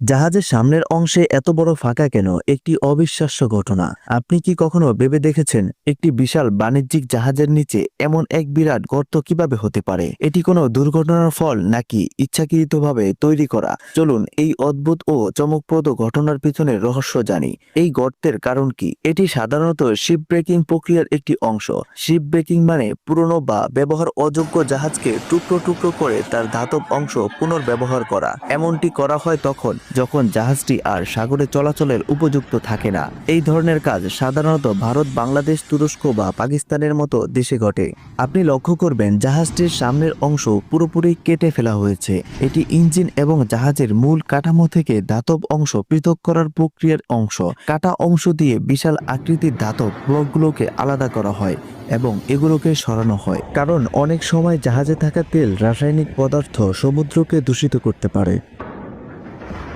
জাহাজের সামনের অংশে এত বড় ফাঁকা কেন? একটি অবিশ্বাস্য ঘটনা। আপনি কি কখনো ভেবে দেখেছেন একটি বিশাল বাণিজ্যিক জাহাজের নিচে এমন এক বিরাট গর্ত কিভাবে হতে পারে? এটি কোনো দুর্ঘটনার ফল নাকি ইচ্ছাকৃতভাবে তৈরি করা? চলুন এই অদ্ভুত ও চমকপ্রদ ঘটনার পিছনে রহস্য জানি। এই গর্তের কারণ কি? এটি সাধারণত শিপ ব্রেকিং প্রক্রিয়ার একটি অংশ। শিপ ব্রেকিং মানে পুরনো বা ব্যবহার অযোগ্য জাহাজকে টুকরো টুকরো করে তার ধাতব অংশ পুনর্ব্যবহার করা। এমনটি করা হয় যখন জাহাজটি আর সাগরে চলাচলের উপযুক্ত থাকে না। এই ধরনের কাজ সাধারণত ভারত, বাংলাদেশ, তুরস্ক বা পাকিস্তানের মতো দেশে ঘটে। আপনি লক্ষ্য করবেন জাহাজটির সামনের অংশ পুরোপুরি কেটে ফেলা হয়েছে। এটি ইঞ্জিন এবং জাহাজের মূল কাঠামো থেকে ধাতব অংশ পৃথক করার প্রক্রিয়ার অংশ। কাটা অংশ দিয়ে বিশাল আকৃতির ধাতব ব্লকগুলোকে আলাদা করা হয় এবং এগুলোকে সরানো হয়, কারণ অনেক সময় জাহাজে থাকা তেল রাসায়নিক পদার্থ সমুদ্রকে দূষিত করতে পারে।